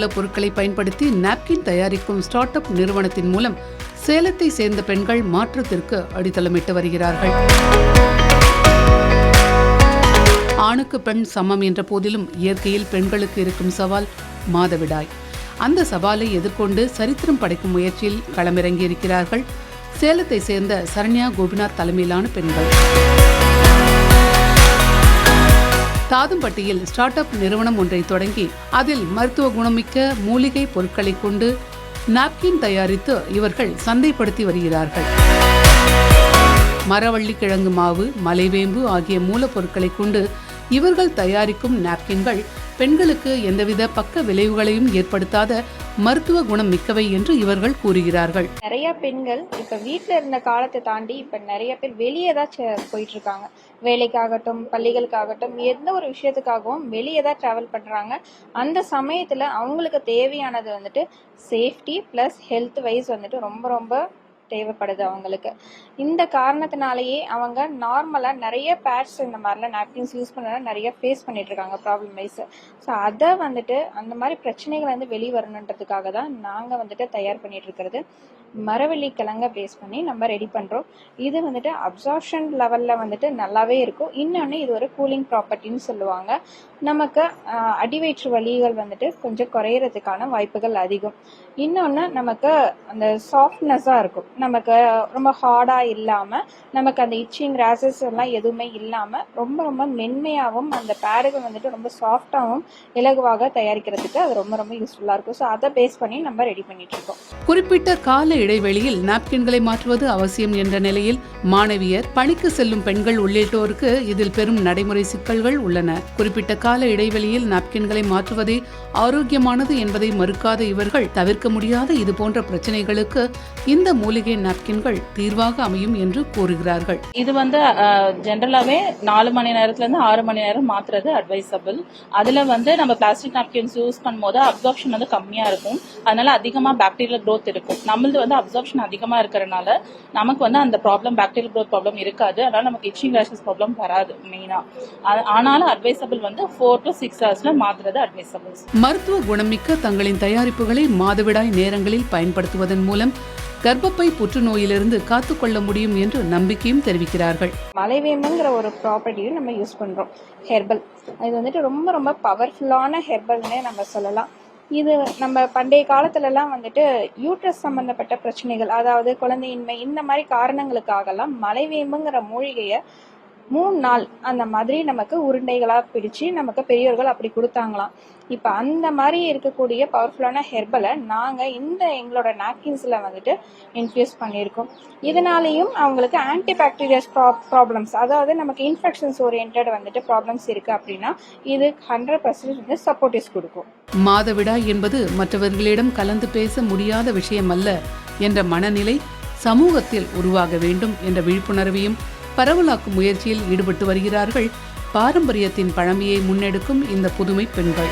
மூலப்பொருட்களை பயன்படுத்தி நாப்கின் தயாரிக்கும் ஸ்டார்ட் அப் நிறுவனத்தின் மூலம் சேலத்தை சேர்ந்த பெண்கள் மாற்றத்திற்கு அடித்தளமிட்டு வருகிறார்கள். ஆணுக்கு பெண் சமம் என்ற போதிலும் இயற்கையில் பெண்களுக்கு இருக்கும் சவால் மாதவிடாய். அந்த சவாலை எதிர்கொண்டு சரித்திரம் படைக்கும் முயற்சியில் களமிறங்கியிருக்கிறார்கள் சேலத்தை சேர்ந்த சரண்யா கோபிநாத் தலைமையிலான பெண்கள். தாதும்பட்டியில் ஸ்டார்ட் அப் நிறுவனம் ஒன்றை தொடங்கி அதில் மருத்துவ குணமிக்க மூலிகை பொருட்களை கொண்டு நாப்கின் தயாரித்து இவர்கள் சந்தைப்படுத்தி வருகிறார்கள். மரவள்ளி கிழங்கு மாவு, மலைவேம்பு ஆகிய மூலப்பொருட்களை கொண்டு இவர்கள் தயாரிக்கும் நாப்கின்கள் பெண்களுக்கு எந்தவித பக்க விளைவுகளையும் ஏற்படுத்தாத மருத்துவ குணம் மிக்கவை என்று இவர்கள் கூறுகிறார்கள். நிறைய பெண்கள் இப்ப வீட்டுல இருந்த காலத்தை தாண்டி இப்ப நிறைய பேர் வெளியே தான் போயிட்டு இருக்காங்க. வேலைக்காகட்டும், பள்ளிகளுக்காகட்டும், எந்த ஒரு விஷயத்துக்காகவும் வெளியே தான் டிராவல் பண்றாங்க. அந்த சமயத்துல அவங்களுக்கு தேவையானது வந்துட்டு சேஃப்டி பிளஸ் ஹெல்த் வைஸ் வந்துட்டு ரொம்ப ரொம்ப தேவைப்படுது அவங்களுக்கு. இந்த காரணத்தினாலேயே அவங்க நார்மலா நிறைய பேட்ஸ் இந்த மாதிரிலாம் நாப்கின்ஸ் யூஸ் பண்ண நிறைய ஃபேஸ் பண்ணிட்டு இருக்காங்க ப்ராப்ளம் வைஸ். ஸோ அதை வந்துட்டு அந்த மாதிரி பிரச்சனைகள் வந்து வெளியே வரணுன்றதுக்காக தான் நாங்கள் வந்துட்டு தயார் பண்ணிட்டு இருக்கிறது. மரவள்ளி கிழங்க பேஸ் பண்ணி நம்ம ரெடி பண்றோம். இது வந்துட்டு அப்சார்ப்ஷன் லெவல்ல வந்துட்டு நல்லாவே இருக்கும். இன்னொன்று இது ஒரு கூலிங் ப்ராப்பர்ட்டின்னு சொல்லுவாங்க. நமக்கு அடிவயிற்று வலிகள் வந்துட்டு கொஞ்சம் குறையறதுக்கான வாய்ப்புகள் அதிகம். இன்னொன்று நமக்கு அந்த சாஃப்ட்னஸாக இருக்கும். நமக்கு ரொம்ப ஹார்டாக இல்லாமல், நமக்கு அந்த இச்சிங் ரேசஸ் எல்லாம் எதுவுமே இல்லாமல் ரொம்ப ரொம்ப மென்மையாகவும் அந்த பேடுகள் வந்துட்டு ரொம்ப சாஃப்டாகவும் இலகுவாக தயாரிக்கிறதுக்கு அது ரொம்ப ரொம்ப யூஸ்ஃபுல்லாக இருக்கும். ஸோ அதை பேஸ் பண்ணி நம்ம ரெடி பண்ணிட்டு இருக்கோம். குறிப்பிட்ட கால இடைவெளியில் நாப்கின்களை மாற்றுவது அவசியம் என்ற நிலையில் மாணவியர், பணிக்கு செல்லும் பெண்கள் உள்ளிட்டோருக்கு இதில் பெரும் நடைமுறை சிக்கல்கள் உள்ளன. குறிப்பிட்ட கால இடைவெளியில் நாப்கின்களை மாற்றுவதே ஆரோக்கியமானது என்பதை மறுக்காத இவர்கள் தவிர்க்க முடியாத இது போன்ற பிரச்சனைகளுக்கு இந்த மூலிகை நாப்கின்கள் தீர்வாக அமையும் என்று கூறுகிறார்கள். இது வந்து ஜென்ரலாவே 4 மணி நேரத்துல இருந்து 6 மணி நேரம் மாத்துறது அட்வைசபிள். அதுல வந்து நம்ம பிளாஸ்டிக் நாப்கின்ஸ் யூஸ் பண்ணும்போது அப்சார்ப்ஷன் வந்து கம்மியா இருக்கும். அதனால அதிகமா பாக்டீரியல் growth இருக்கும். நம்மளது வந்து அப்சார்ப்ஷன் அதிகமா இருக்கிறதுனால நமக்கு வந்து அந்த ப்ராப்ளம், பாக்டீரியல் growth ப்ராப்ளம் இருக்காது. அதனால நமக்கு இச்சிங் ரேஷஸ் ப்ராப்ளம் வராது மெயினா. ஆனாலும் அட்வைசபிள் வந்து 4 to 6 hours மாத்துறது அட்வைசபிள். மருத்துவ குணமிக்க தங்களின் தயாரிப்புகளை மாதவிடாய் நேரங்களில் பயன்படுத்துவதன் மூலம் கர்ப்பப்பை புற்றுநோயிலிருந்து காத்துக்கொள்ள முடியும் என்று நம்பிக்கையும் தெரிவிக்கிறார்கள். மலைவேம்புங்கிற ஒரு ப்ராப்பர்ட்டியும் நம்ம யூஸ் பண்றோம். ஹெர்பல், இது வந்துட்டு ரொம்ப ரொம்ப பவர்ஃபுல்லான ஹெர்பல்னே நம்ம சொல்லலாம். இது நம்ம பண்டைய காலத்துலலாம் வந்துட்டு யூட்ரஸ் சம்பந்தப்பட்ட பிரச்சனைகள், அதாவது குழந்தையின்மை, இந்த மாதிரி காரணங்களுக்காகலாம் மலைவேம்புங்கிற மூலிகையை 3 நாள் அந்த மாதிரி நமக்கு உருண்டைகளா பிடிச்சு நமக்கு பெரியவர்கள் அப்படி கொடுத்தாங்களாம். இப்ப அந்த மாதிரி இருக்கக்கூடிய பவர்ஃபுல்லான ஹெர்பலை நாங்க எங்களோட நாப்கின்ஸ்ல வந்துட்டு இன்ஃபியூஸ் பண்ணியிருக்கோம். இதனாலையும் அவங்களுக்கு ஆன்டிபாக்டீரியஸ் ப்ராப்ளம்ஸ், அதாவது நமக்கு இன்ஃபெக்ஷன்ஸ் ஓரியன்ட் வந்துட்டு ப்ராப்ளம்ஸ் இருக்கு அப்படின்னா இது 100% வந்து சப்போர்ட்டிவ்ஸ் கொடுக்கும். மாதவிடாய் என்பது மற்றவர்களிடம் கலந்து பேச முடியாத விஷயம் அல்ல என்ற மனநிலை சமூகத்தில் உருவாக வேண்டும் என்ற விழிப்புணர்வையும் பரவலாக்கும் முயற்சியில் ஈடுபட்டு வருகிறார்கள் பாரம்பரியத்தின் பழமையை முன்னெடுக்கும் இந்த புதுமை பெண்கள்.